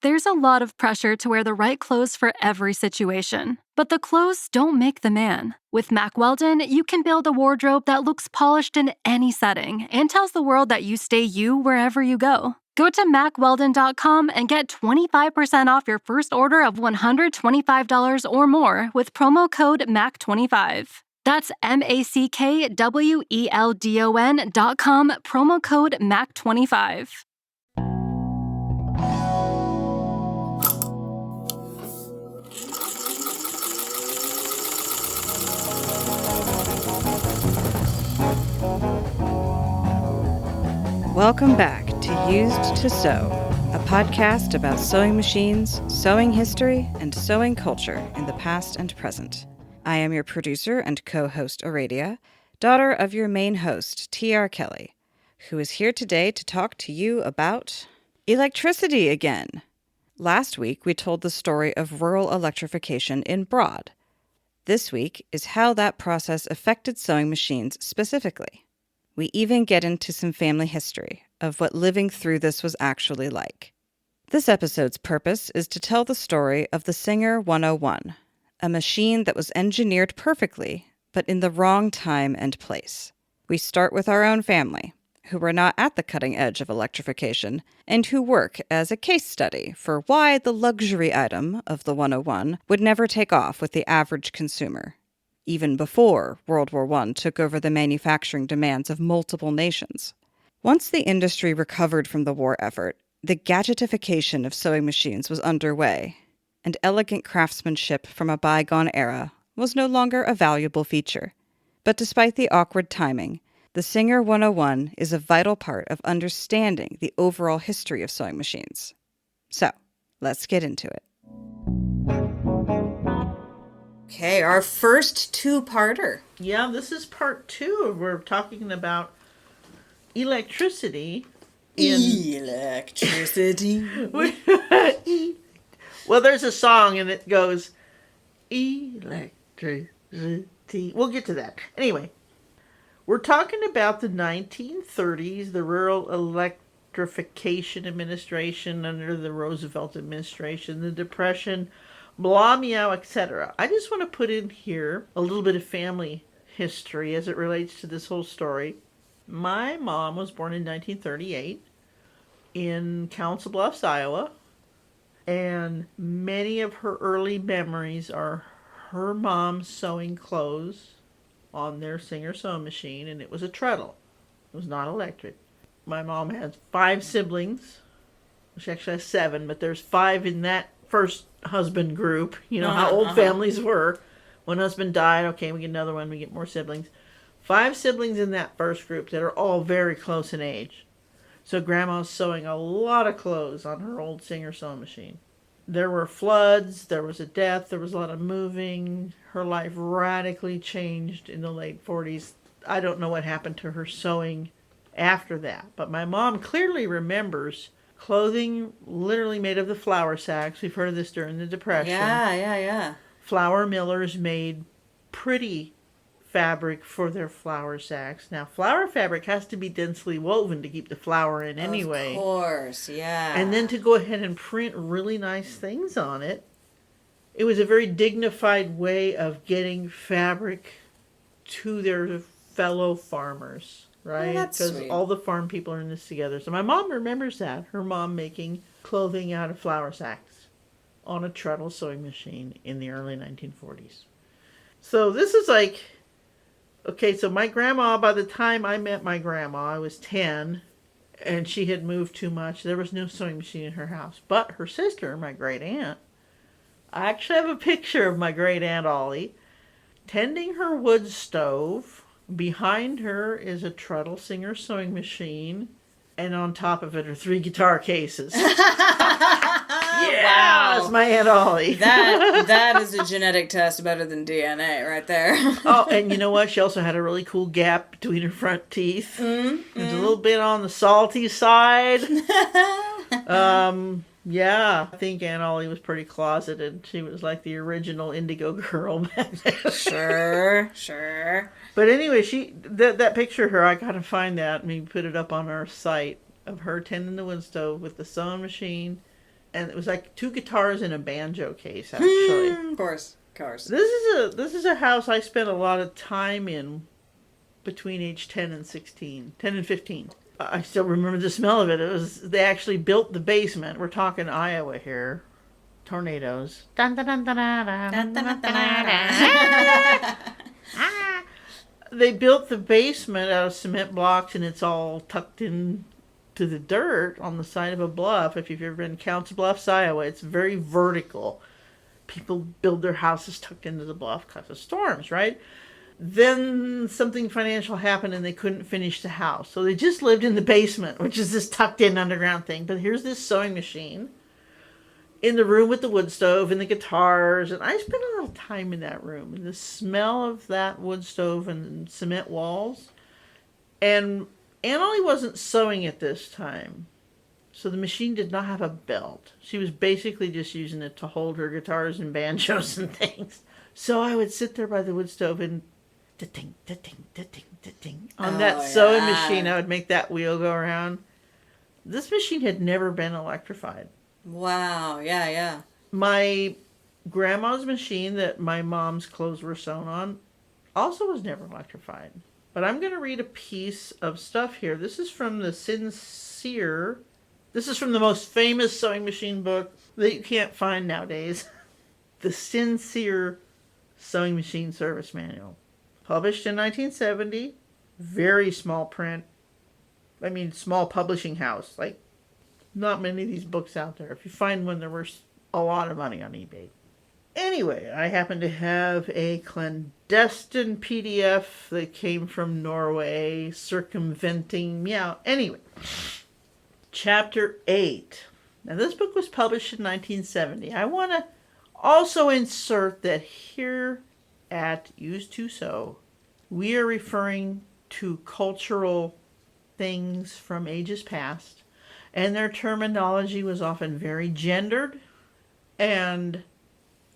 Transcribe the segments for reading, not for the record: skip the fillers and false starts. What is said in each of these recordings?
There's a lot of pressure to wear the right clothes for every situation. But the clothes don't make the man. With Mack Weldon, you can build a wardrobe that looks polished in any setting and tells the world that you stay you wherever you go. Go to MackWeldon.com and get 25% off your first order of $125 or more with promo code MACK25. That's MackWeldon.com, promo code MACK25. Welcome back to Used to Sew, a podcast about sewing machines, sewing history, and sewing culture in the past and present. I am your producer and co-host Aradia, daughter of your main host, T.R. Kelly, who is here today to talk to you about electricity again. Last week, we told the story of rural electrification in Broad. This week is how that process affected sewing machines specifically. We even get into some family history of what living through this was actually like. This episode's purpose is to tell the story of the Singer 101, a machine that was engineered perfectly, but in the wrong time and place. We start with our own family, who were not at the cutting edge of electrification, and who work as a case study for why the luxury item of the 101 would never take off with the average consumer, even before World War I took over the manufacturing demands of multiple nations. Once the industry recovered from the war effort, the gadgetification of sewing machines was underway, and elegant craftsmanship from a bygone era was no longer a valuable feature. But despite the awkward timing, the Singer 101 is a vital part of understanding the overall history of sewing machines. So, let's get into it. Okay, our first two-parter. Yeah, this is part 2. We're talking about electricity. Electricity. Well, there's a song and it goes, electricity. We'll get to that. Anyway, we're talking about the 1930s, the Rural Electrification Administration under the Roosevelt administration, the Depression, blah, meow, etc. I just want to put in here a little bit of family history as it relates to this whole story. My mom was born in 1938 in Council Bluffs, Iowa, and many of her early memories are her mom sewing clothes on their Singer sewing machine, and it was a treadle. It was not electric. My mom has 5 siblings, which actually has 7, but there's 5 in that first husband group. You know how old families were. One husband died, okay, we get another one, we get more siblings. 5 siblings in that first group that are all very close in age. So Grandma's sewing a lot of clothes on her old Singer sewing machine. There were floods, there was a death, there was a lot of moving. Her life radically changed in the late 40s. I don't know what happened to her sewing after that, but my mom clearly remembers clothing literally made of the flour sacks. We've heard of this during the Depression. Yeah. Flour millers made pretty fabric for their flour sacks. Now, flour fabric has to be densely woven to keep the flour in anyway. Of course, yeah. And then to go ahead and print really nice things on it. It was a very dignified way of getting fabric to their fellow farmers, right? Because all the farm people are in this together. So my mom remembers that. Her mom making clothing out of flour sacks on a treadle sewing machine in the early 1940s. So this is like, okay, so my grandma, by the time I met my grandma, I was 10, and she had moved too much. There was no sewing machine in her house. But her sister, my great aunt, I actually have a picture of my great aunt Ollie tending her wood stove. Behind her is a treadle Singer sewing machine, and on top of it are 3 guitar cases. Wow. That's my Aunt Ollie. That is a genetic test better than DNA right there. Oh, and you know what? She also had a really cool gap between her front teeth. It's a little bit on the salty side. Yeah, I think Aunt Ollie was pretty closeted. She was like the original Indigo girl back then. Sure. But anyway, that picture of her, I gotta find that and maybe put it up on our site of her tending the wood stove with the sewing machine And it was like 2 guitars and a banjo case, actually. Of course. This is a house I spent a lot of time in between age 10 and 16, 10 and 15. I still remember the smell of it. They actually built the basement. We're talking Iowa here. Tornadoes. They built the basement out of cement blocks, and it's all tucked in to the dirt on the side of a bluff. If you've ever been to Council Bluffs, Iowa, it's very vertical. People build their houses tucked into the bluff because of storms, right? Then something financial happened and they couldn't finish the house. So they just lived in the basement, which is this tucked in underground thing. But here's this sewing machine in the room with the wood stove and the guitars. And I spent a little time in that room. And the smell of that wood stove and cement walls. And Aunt Ollie wasn't sewing at this time. So the machine did not have a belt. She was basically just using it to hold her guitars and banjos and things. So I would sit there by the wood stove and da-ting, da-ting, da-ting, da-ting. On that sewing machine, I would make that wheel go around. This machine had never been electrified. Wow, yeah. My grandma's machine that my mom's clothes were sewn on also was never electrified. But I'm going to read a piece of stuff here. This is from the Sincere. This is from the most famous sewing machine book that you can't find nowadays. The Sincere Sewing Machine Service Manual. Published in 1970. Very small print. I mean, small publishing house. Like, not many of these books out there. If you find one, they're worth a lot of money on eBay. Anyway, I happen to have a clandestine PDF that came from Norway, circumventing meow. Anyway, Chapter 8. Now, this book was published in 1970. I want to also insert that here at Used to Sew, we are referring to cultural things from ages past, and their terminology was often very gendered, and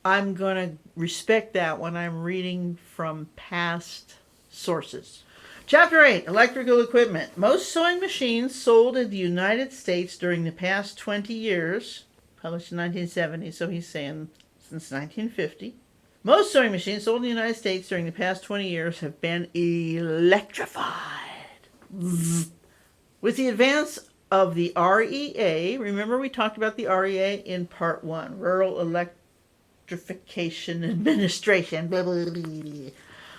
I'm going to respect that when I'm reading from past sources. Chapter 8, Electrical Equipment. Most sewing machines sold in the United States during the past 20 years, published in 1970, so he's saying since 1950. Most sewing machines sold in the United States during the past 20 years have been electrified. With the advance of the REA, remember we talked about the REA in part 1, Rural Electrification Administration, blah, blah, blah, blah.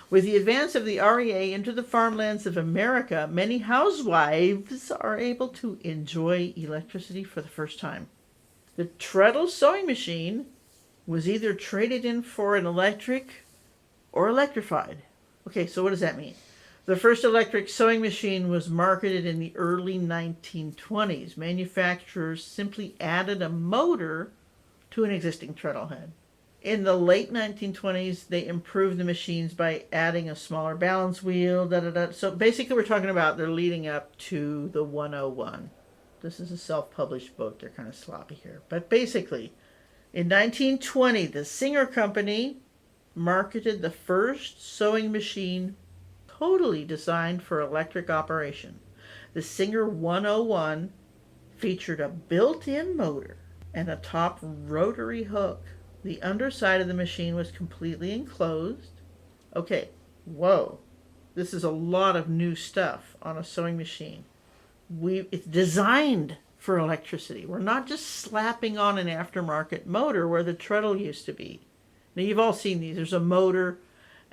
With the advance of the REA into the farmlands of America, many housewives are able to enjoy electricity for the first time. The treadle sewing machine was either traded in for an electric or electrified. Okay, so what does that mean? The first electric sewing machine was marketed in the early 1920s. Manufacturers simply added a motor to an existing treadle head. In the late 1920s, they improved the machines by adding a smaller balance wheel. So basically, we're talking about they're leading up to the 101. This is a self-published book. They're kind of sloppy here. But basically, in 1920, the Singer Company marketed the first sewing machine totally designed for electric operation. The Singer 101 featured a built-in motor and a top rotary hook. The underside of the machine was completely enclosed. Okay, whoa. This is a lot of new stuff on a sewing machine. It's designed for electricity. We're not just slapping on an aftermarket motor where the treadle used to be. Now, you've all seen these. There's a motor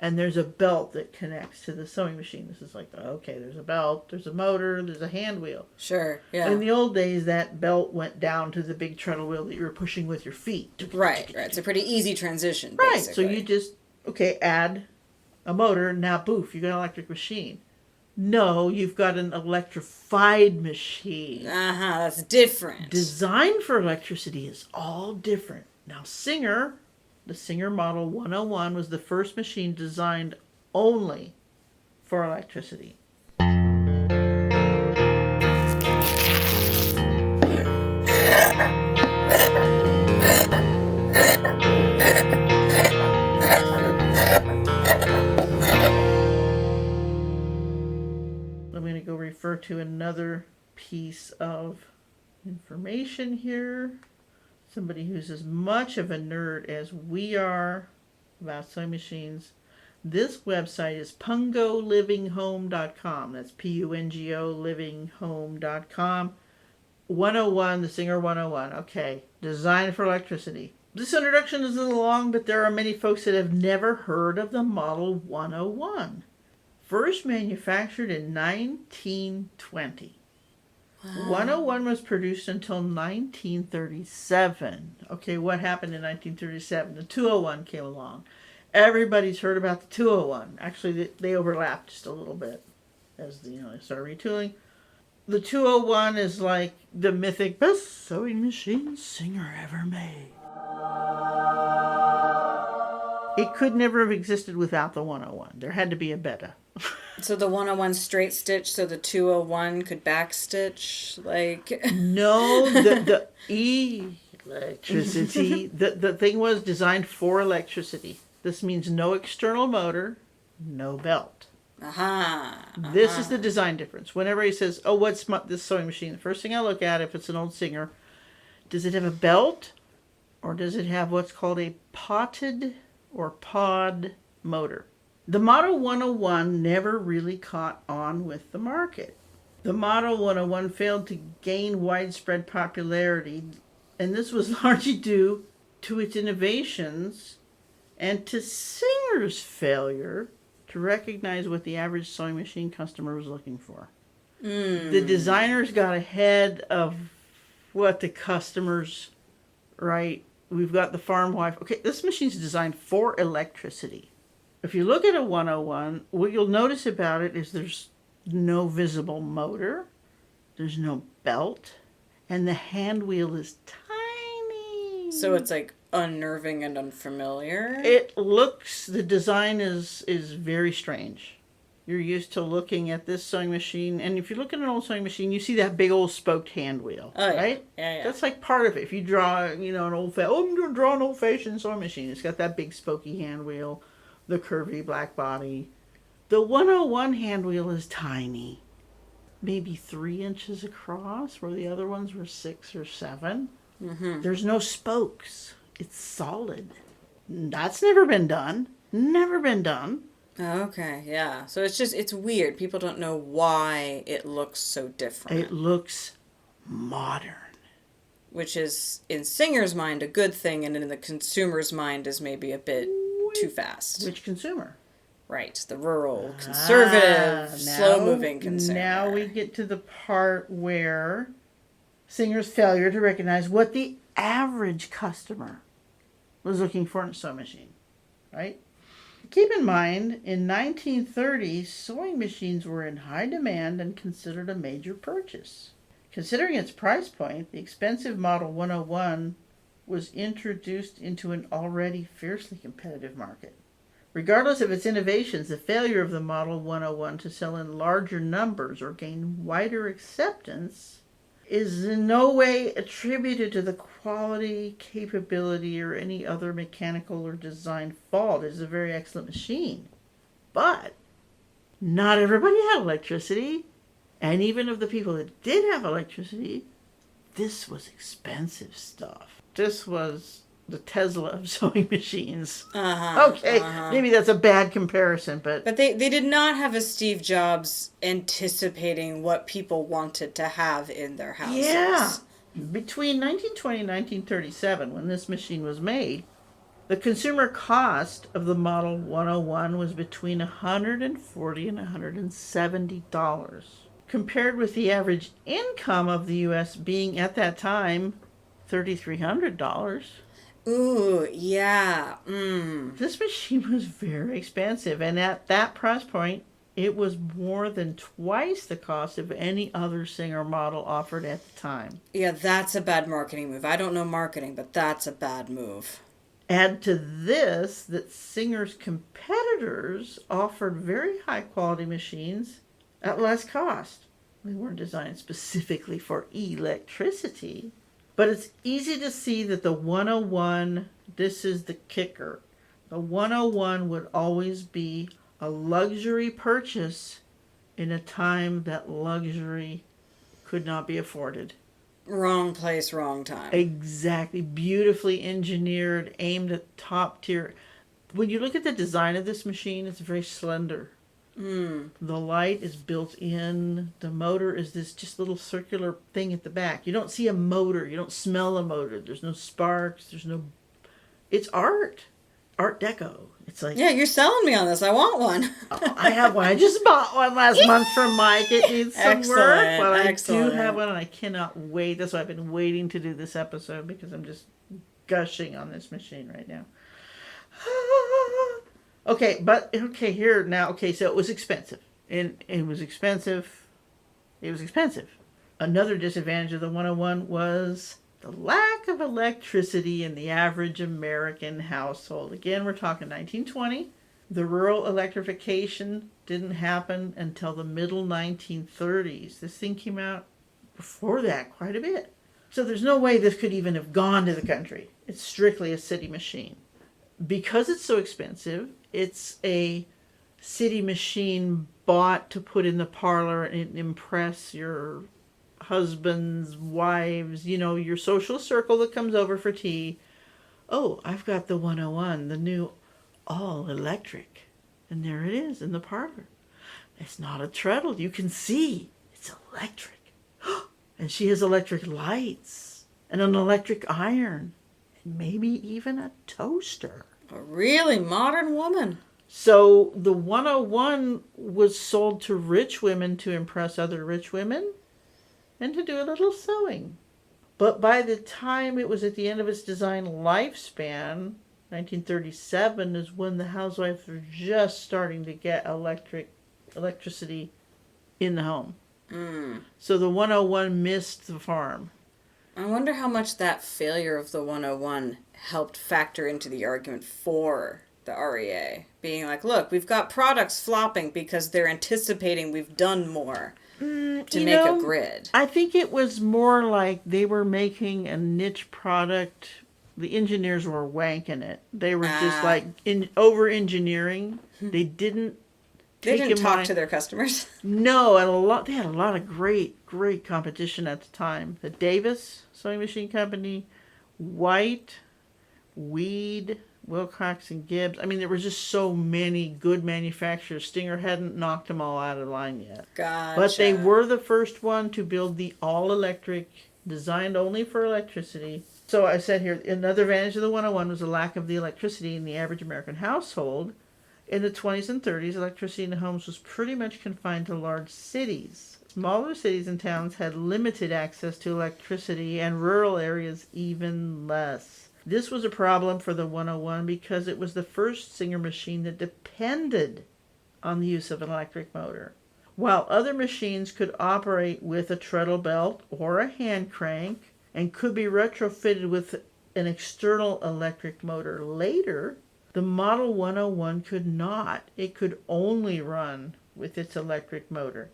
and there's a belt that connects to the sewing machine. This is like, okay, there's a belt, there's a motor, there's a hand wheel. Sure, yeah. In the old days, that belt went down to the big treadle wheel that you were pushing with your feet. Right. It's a pretty easy transition, right, basically. So you just, add a motor, now poof, you got an electric machine. No, you've got an electrified machine. That's different. Designed for electricity is all different. Now, the Singer Model 101 was the first machine designed only for electricity. I'm going to go refer to another piece of information here. somebody who's as much of a nerd as we are about sewing machines, this website is pungolivingHome.com. That's Pungo livinghome.com. 101, the Singer 101. Okay, design for electricity. This introduction is a little long, but there are many folks that have never heard of the Model 101. First manufactured in 1920. Wow. 101 was produced until 1937. Okay, what happened in 1937? The 201 came along. Everybody's heard about the 201. Actually, they overlapped just a little bit as they started retooling. The 201 is like the mythic best sewing machine Singer ever made. It could never have existed without the 101. There had to be a beta. So the 101 straight stitch, so the 201 could back stitch, like... No, the electricity, the thing was designed for electricity. This means no external motor, no belt. This is the design difference. Whenever he says, oh, what's this sewing machine? The first thing I look at, if it's an old Singer, does it have a belt? Or does it have what's called a potted or pod motor? The Model 101 never really caught on with the market. The Model 101 failed to gain widespread popularity, and this was largely due to its innovations and to Singer's failure to recognize what the average sewing machine customer was looking for. The designers got ahead of what the customers, right? We've got the farm wife. Okay, this machine's designed for electricity. If you look at a 101, what you'll notice about it is there's no visible motor, there's no belt, and the hand wheel is tiny. So it's like unnerving and unfamiliar? The design is very strange. You're used to looking at this sewing machine, and if you look at an old sewing machine, you see that big old spoked hand wheel, right? Yeah. That's like part of it. If you draw, I'm going to draw an old-fashioned sewing machine. It's got that big spokey hand wheel, the curvy black body. The 101 hand wheel is tiny, maybe 3 inches across, where the other ones were 6 or 7. Mm-hmm. There's no spokes. It's solid. That's never been done. Never been done. Okay, yeah. So it's weird. People don't know why it looks so different. It looks modern. Which is, in Singer's mind, a good thing, and in the consumer's mind is maybe a bit too fast. Which consumer? Right, the rural, conservative, slow-moving consumer. Now we get to the part where Singer's failure to recognize what the average customer was looking for in a sewing machine, right? Keep in mind, in 1930, sewing machines were in high demand and considered a major purchase. Considering its price point, the expensive Model 101 was introduced into an already fiercely competitive market. Regardless of its innovations, the failure of the Model 101 to sell in larger numbers or gain wider acceptance is in no way attributed to the quality, capability, or any other mechanical or design fault. It is a very excellent machine. But not everybody had electricity. And even of the people that did have electricity, this was expensive stuff. This was the Tesla of sewing machines. Maybe that's a bad comparison, but they did not have a Steve Jobs anticipating what people wanted to have in their houses. Yeah. Between 1920 and 1937, when this machine was made, the consumer cost of the Model 101 was between $140 and $170, compared with the average income of the U.S. being at that time $3,300. Ooh, yeah. This machine was very expensive, and at that price point, it was more than twice the cost of any other Singer model offered at the time. Yeah, that's a bad marketing move. I don't know marketing, but that's a bad move. Add to this that Singer's competitors offered very high-quality machines at less cost. They weren't designed specifically for electricity. But it's easy to see that the 101, this is the kicker. The 101 would always be a luxury purchase in a time that luxury could not be afforded. Wrong place, wrong time. Exactly. Beautifully engineered, aimed at top tier. When you look at the design of this machine, it's very slender. The light is built in. The motor is this just little circular thing at the back. You don't see a motor. You don't smell a motor. There's no sparks. There's no... It's art. Art Deco. It's like... Yeah, you're selling me on this. I want one. Oh, I have one. I just bought one last month from Mike. It needs some work. But I do have one, and I cannot wait. That's why I've been waiting to do this episode, because I'm just gushing on this machine right now. Okay, here now. Okay, so it was expensive. And it was expensive. It was expensive. Another disadvantage of the 101 was the lack of electricity in the average American household. Again, we're talking 1920. The rural electrification didn't happen until the middle 1930s. This thing came out before that quite a bit. So there's no way this could even have gone to the country. It's strictly a city machine. Because it's so expensive, it's a city machine bought to put in the parlor and impress your husbands, wives, your social circle that comes over for tea. Oh, I've got the 101, the new all electric. And there it is in the parlor. It's not a treadle. You can see it's electric. And she has electric lights and an electric iron and maybe even a toaster. A really modern woman. So the 101 was sold to rich women to impress other rich women and to do a little sewing. But by the time it was at the end of its design lifespan, 1937 is when the housewives were just starting to get electricity in the home. So the 101 missed the farm. I wonder how much that failure of the 101 helped factor into the argument for the REA. Being like, look, we've got products flopping because they're anticipating we've done more to make a grid. I think it was more like they were making a niche product. The engineers were wanking it. They were just like over-engineering. They didn't talk to their customers. No, and they had a lot of great competition at the time. The Davis Sewing Machine Company, White, Weed, Wilcox and Gibbs. I mean, there were just so many good manufacturers. Stinger hadn't knocked them all out of line yet. Gotcha. But they were the first one to build the all-electric, designed only for electricity. So I said here, another advantage of the 101 was the lack of the electricity in the average American household. In the 20s and 30s, electricity in the homes was pretty much confined to large cities. Smaller cities and towns had limited access to electricity, and rural areas even less. This was a problem for the 101 because it was the first Singer machine that depended on the use of an electric motor. While other machines could operate with a treadle belt or a hand crank and could be retrofitted with an external electric motor later, the Model 101 could not. It could only run with its electric motor.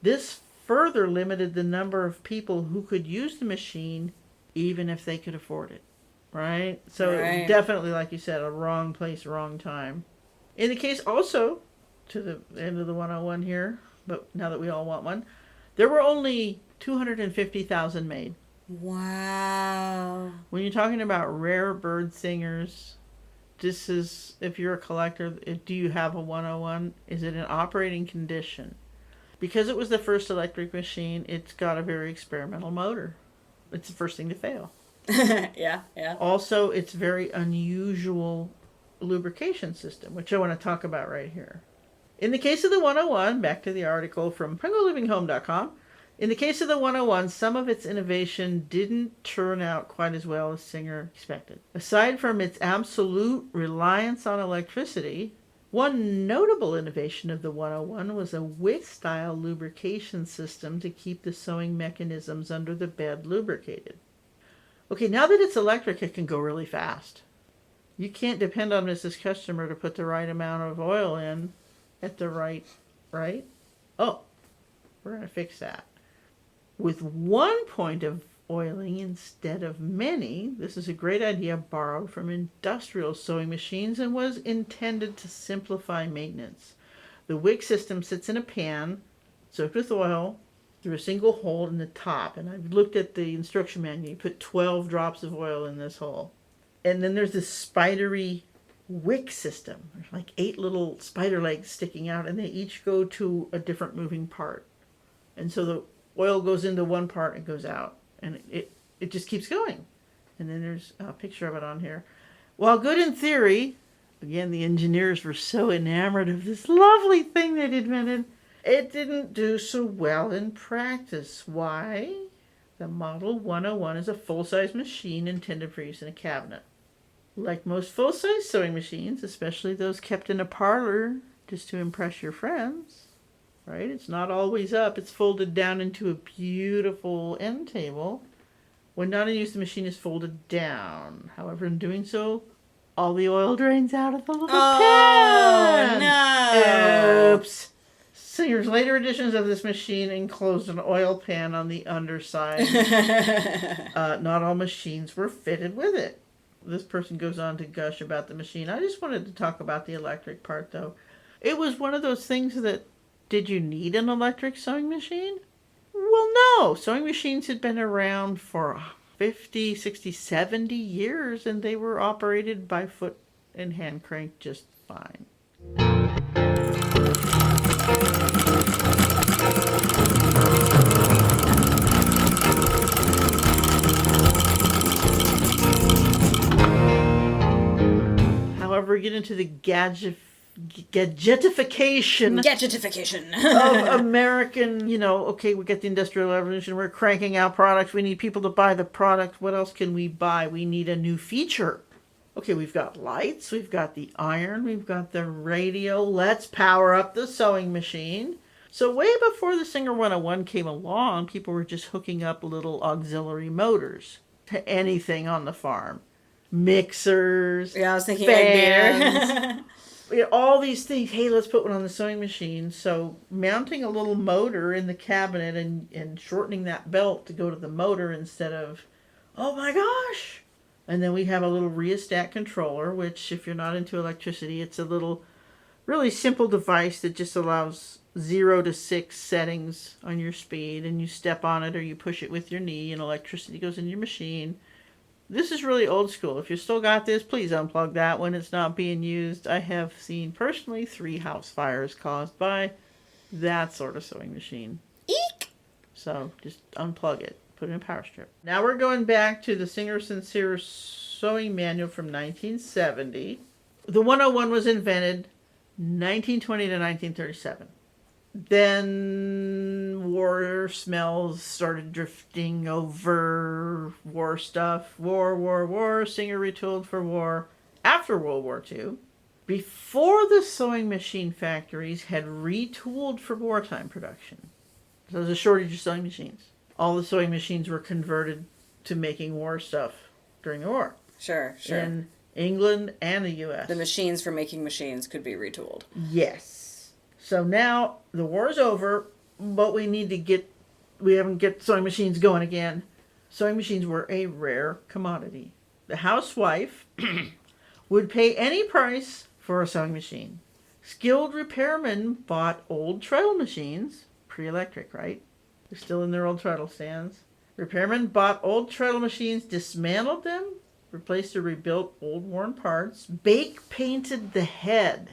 This further limited the number of people who could use the machine, even if they could afford it. Right? So Right. Definitely, like you said, a wrong place, wrong time. In the case also, to the end of the 101 here, but now that we all want one, there were only 250,000 made. Wow. When you're talking about rare bird singers, this is, if you're a collector, do you have a 101? Is it in operating condition? Because it was the first electric machine, it's got a very experimental motor. It's the first thing to fail. Yeah. Also, it's very unusual lubrication system, which I want to talk about right here. In the case of the 101, back to the article from PringoLivingHome.com, in the case of the 101, some of its innovation didn't turn out quite as well as Singer expected. Aside from its absolute reliance on electricity, one notable innovation of the 101 was a wick-style lubrication system to keep the sewing mechanisms under the bed lubricated. Okay, now that it's electric, it can go really fast. You can't depend on Mrs. Customer to put the right amount of oil in at the right? Oh, we're going to fix that. With one point of oiling instead of many, this is a great idea borrowed from industrial sewing machines and was intended to simplify maintenance. The wick system sits in a pan, soaked with oil, through a single hole in the top. And I've looked at the instruction manual. You put 12 drops of oil in this hole. And then there's this spidery wick system. There's like 8 little spider legs sticking out, and they each go to a different moving part. And so the oil goes into one part and goes out. And it just keeps going. And then there's a picture of it on here. While good in theory, again, the engineers were so enamored of this lovely thing they'd invented, it didn't do so well in practice. Why? The Model 101 is a full-size machine intended for use in a cabinet. Like most full-size sewing machines, especially those kept in a parlor just to impress your friends, right? It's not always up. It's folded down into a beautiful end table. When not in use, the machine is folded down. However, in doing so, all the oil drains out of the little pan. No! Oops. Singer's later editions of this machine enclosed an oil pan on the underside. Not all machines were fitted with it. This person goes on to gush about the machine. I just wanted to talk about the electric part, though. It was one of those things that, did you need an electric sewing machine? Well, no. Sewing machines had been around for 50, 60, 70 years, and they were operated by foot and hand crank just fine. However, we get into the gadgetification of American, okay, we get the Industrial Revolution, we're cranking out products, we need people to buy the product. What else can we buy? We need a new feature. Okay, we've got lights, we've got the iron, we've got the radio, let's power up the sewing machine. So way before the Singer 101 came along, people were just hooking up little auxiliary motors to anything on the farm. Mixers, Yeah, I was thinking fans, all these things. Hey, let's put one on the sewing machine. So mounting a little motor in the cabinet and shortening that belt to go to the motor instead of, oh my gosh. And then we have a little rheostat controller, which if you're not into electricity, it's a little really simple device that just allows 0 to 6 settings on your speed, and you step on it or you push it with your knee and electricity goes in your machine. This is really old school. If you still got this, please unplug that when it's not being used. I have seen personally 3 house fires caused by that sort of sewing machine. Eek! So just unplug it. Put it in a power strip. Now we're going back to the Singer Sincere Sewing Manual from 1970. The 101 was invented 1920 to 1937. Then war smells started drifting over war stuff. War. Singer retooled for war after World War II. Before the sewing machine factories had retooled for wartime production. So there was a shortage of sewing machines. All the sewing machines were converted to making war stuff during the war. Sure. In England and the U.S. The machines for making machines could be retooled. Yes. So now the war is over, but we haven't get sewing machines going again. Sewing machines were a rare commodity. The housewife would pay any price for a sewing machine. Skilled repairmen bought old treadle machines, pre-electric, right? They're still in their old treadle stands. Repairmen bought old treadle machines, dismantled them, replaced or rebuilt old worn parts, bake painted the head.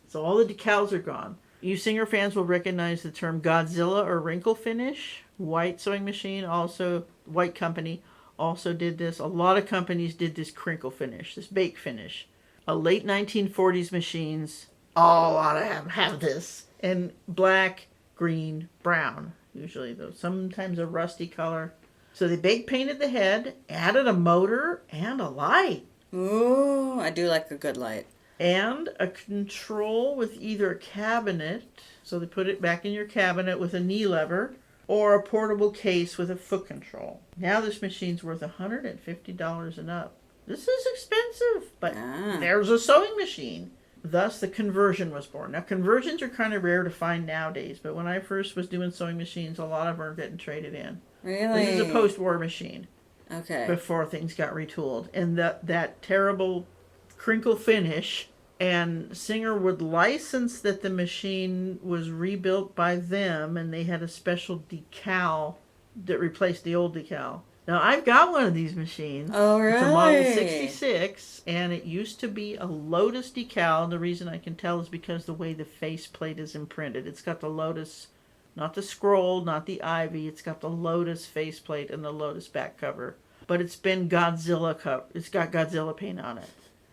So all the decals are gone. You Singer fans will recognize the term Godzilla or wrinkle finish. White sewing machine, also White Company, also did this. A lot of companies did this crinkle finish, this bake finish. Late 1940s machines, all ought to have this. And black, green, brown, usually though. Sometimes a rusty color. So they bake painted the head, added a motor and a light. Ooh, I do like a good light. And a control with either a cabinet, so they put it back in your cabinet with a knee lever, or a portable case with a foot control. Now this machine's worth $150 and up. This is expensive, but there's a sewing machine. Thus, the conversion was born. Now, conversions are kind of rare to find nowadays, but when I first was doing sewing machines, a lot of them are getting traded in. Really? This is a post-war machine. Okay. Before things got retooled. And that terrible crinkle finish And Singer would license that the machine was rebuilt by them, and they had a special decal that replaced the old decal. Now, I've got one of these machines. Oh, really? It's a Model 66, and it used to be a Lotus decal. And the reason I can tell is because the way the faceplate is imprinted. It's got the Lotus, not the scroll, not the ivy. It's got the Lotus faceplate and the Lotus back cover. But it's been Godzilla cup. It's got Godzilla paint on it.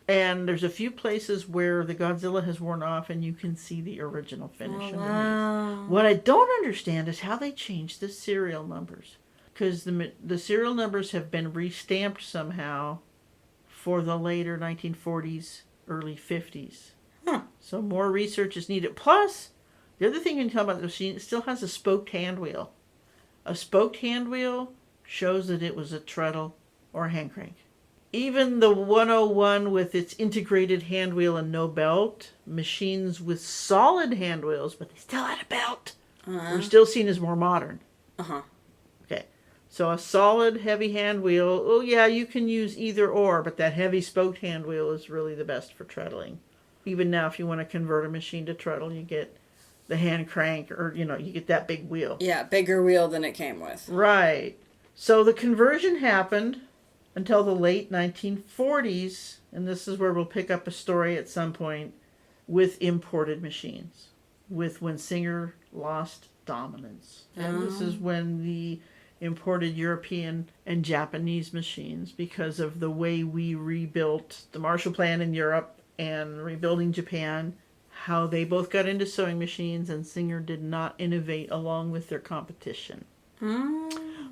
And there's a few places where the Godzilla has worn off and you can see the original finish underneath. Wow. What I don't understand is how they changed the serial numbers. Because the serial numbers have been restamped somehow for the later 1940s, early 50s. Huh. So more research is needed. Plus, the other thing you can tell about the machine, it still has a spoked hand wheel. A spoked hand wheel shows that it was a treadle or a hand crank. Even the 101 with its integrated hand wheel and no belt, machines with solid hand wheels, but they still had a belt, were still seen as more modern. Uh-huh. Okay, so a solid heavy hand wheel, oh yeah, you can use either or, but that heavy spoked hand wheel is really the best for treadling. Even now, if you want to convert a machine to treadle, you get the hand crank, or, you get that big wheel. Yeah, bigger wheel than it came with. Right. So the conversion happened until the late 1940s, and this is where we'll pick up a story at some point, with imported machines, with when Singer lost dominance. And this is when the imported European and Japanese machines, because of the way we rebuilt the Marshall Plan in Europe and rebuilding Japan, how they both got into sewing machines, and Singer did not innovate along with their competition.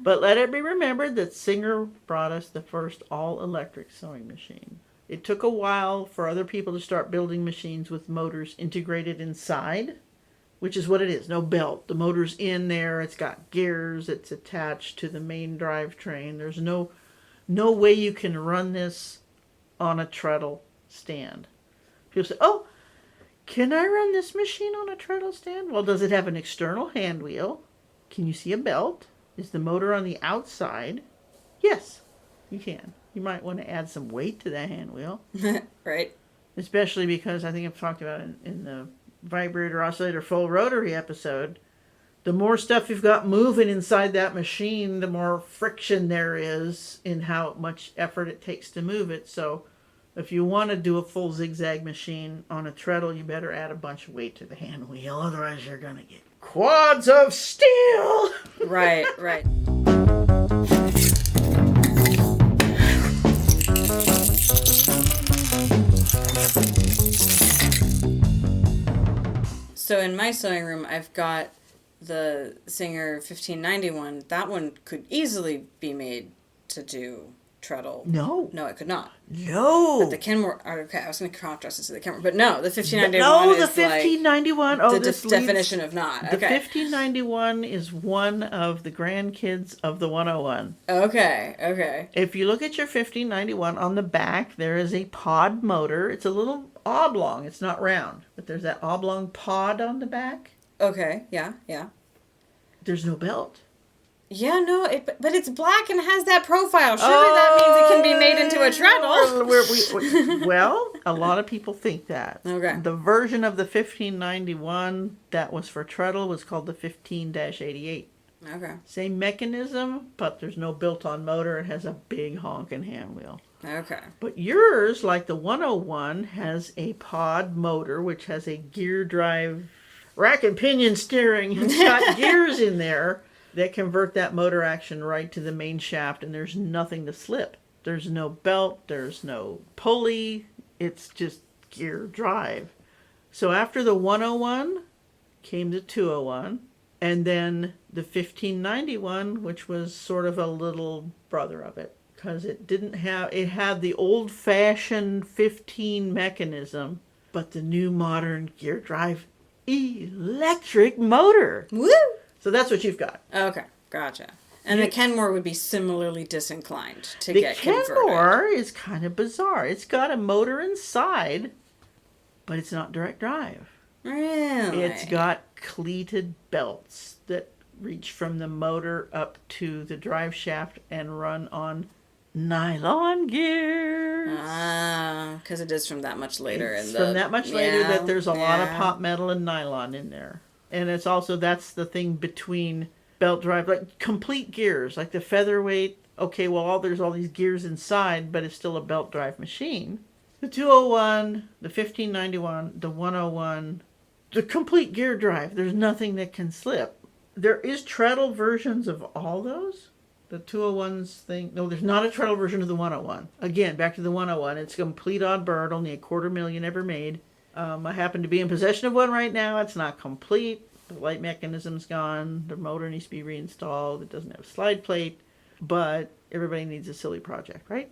But let it be remembered that Singer brought us the first all-electric sewing machine. It took a while for other people to start building machines with motors integrated inside, which is what it is, no belt. The motor's in there, it's got gears, it's attached to the main drivetrain. There's no way you can run this on a treadle stand. People say, oh, can I run this machine on a treadle stand? Well, does it have an external hand wheel? Can you see a belt? Is the motor on the outside? Yes, you can. You might want to add some weight to that hand wheel. Right. Especially because I think I've talked about it in the vibrator, oscillator, full rotary episode. The more stuff you've got moving inside that machine, the more friction there is in how much effort it takes to move it. So if you want to do a full zigzag machine on a treadle, you better add a bunch of weight to the hand wheel. Otherwise, you're going to get quads of steel. Right, right. So in my sewing room, I've got the Singer 1591. That one could easily be made to do treadle. No, it could not. No. But the Kenmore, okay, I was going to contrast it to the Kenmore, but no, the 1591 no, is the 1591. like The definition of not. The Okay. 1591 is one of the grandkids of the 101. Okay. If you look at your 1591 on the back, there is a pod motor. It's a little oblong. It's not round, but there's that oblong pod on the back. Okay, yeah. There's no belt. Yeah, no, but it's black and has that profile. Surely that means it can be made into a treadle. Well, a lot of people think that. Okay. The version of the 1591 that was for treadle was called the 15-88. Okay. Same mechanism, but there's no built-on motor. It has a big honking hand wheel. Okay. But yours, like the 101, has a pod motor, which has a gear drive, rack and pinion steering. It's got gears in there that convert that motor action right to the main shaft, and there's nothing to slip. There's no belt, there's no pulley, it's just gear drive. So after the 101 came the 201, and then the 1591, which was sort of a little brother of it, because it had the old-fashioned 15 mechanism, but the new modern gear drive electric motor. Woo! So that's what you've got. Okay, gotcha. And the Kenmore would be similarly disinclined to get converted. The Kenmore is kind of bizarre. It's got a motor inside, but it's not direct drive. Really? It's got cleated belts that reach from the motor up to the drive shaft and run on nylon gears. Because Because it is from that much later. It's from that much later that there's a lot of pot metal and nylon in there. And it's also, that's the thing between belt drive, like complete gears, like the featherweight. Okay, well, there's all these gears inside, but it's still a belt drive machine. The 201, the 1591, the 101, the complete gear drive. There's nothing that can slip. There is treadle versions of all those. The 201's thing. No, there's not a treadle version of the 101. Again, back to the 101. It's a complete odd bird, only $250,000 ever made. I happen to be in possession of one right now. It's not complete. The light mechanism's gone. The motor needs to be reinstalled. It doesn't have a slide plate. But everybody needs a silly project, right?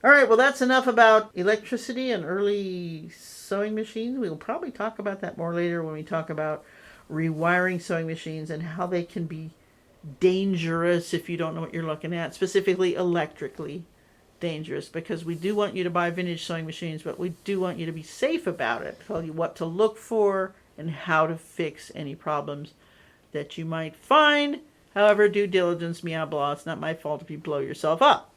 All right, well, that's enough about electricity and early sewing machines. We'll probably talk about that more later when we talk about rewiring sewing machines and how they can be dangerous if you don't know what you're looking at, specifically electrically dangerous, because we do want you to buy vintage sewing machines, but we do want you to be safe about it, tell you what to look for and how to fix any problems that you might find. However, due diligence, meow blah, it's not my fault if you blow yourself up.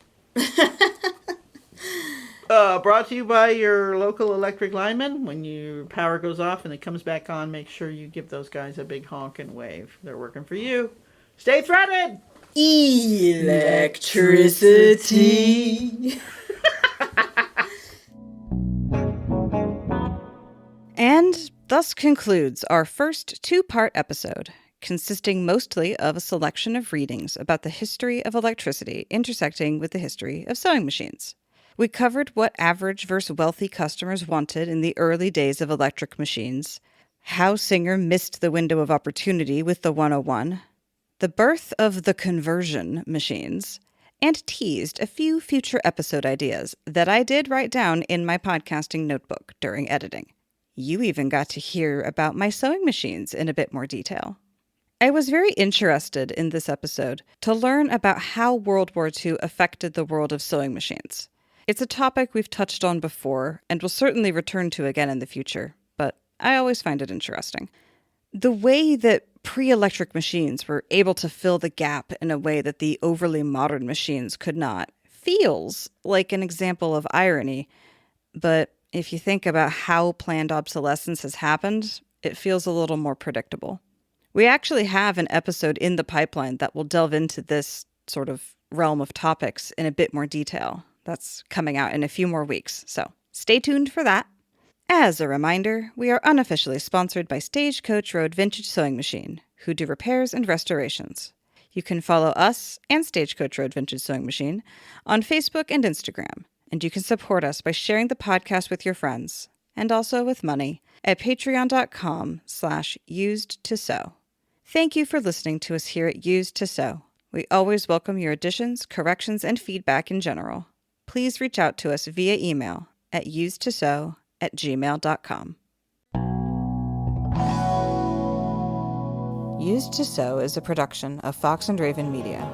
Brought to you by your local electric lineman. When your power goes off and it comes back on, make sure you give those guys a big honk and wave. They're working for you. Stay threaded! Electricity! And thus concludes our first two-part episode, consisting mostly of a selection of readings about the history of electricity intersecting with the history of sewing machines. We covered what average versus wealthy customers wanted in the early days of electric machines, how Singer missed the window of opportunity with the 101, the birth of the conversion machines, and teased a few future episode ideas that I did write down in my podcasting notebook during editing. You even got to hear about my sewing machines in a bit more detail. I was very interested in this episode to learn about how World War II affected the world of sewing machines. It's a topic we've touched on before and will certainly return to again in the future, but I always find it interesting. The way that pre-electric machines were able to fill the gap in a way that the overly modern machines could not feels like an example of irony, but if you think about how planned obsolescence has happened, it feels a little more predictable. We actually have an episode in the pipeline that will delve into this sort of realm of topics in a bit more detail. That's coming out in a few more weeks, so stay tuned for that. As a reminder, we are unofficially sponsored by Stagecoach Road Vintage Sewing Machine, who do repairs and restorations. You can follow us and Stagecoach Road Vintage Sewing Machine on Facebook and Instagram, and you can support us by sharing the podcast with your friends, and also with money, at patreon.com/usedtosew. Thank you for listening to us here at Used to Sew. We always welcome your additions, corrections, and feedback in general. Please reach out to us via email at usedtosew@gmail.com. Used to Sew is a production of Fox and Raven Media.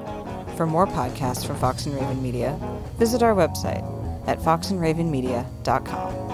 For more podcasts from Fox and Raven Media, visit our website at foxandravenmedia.com.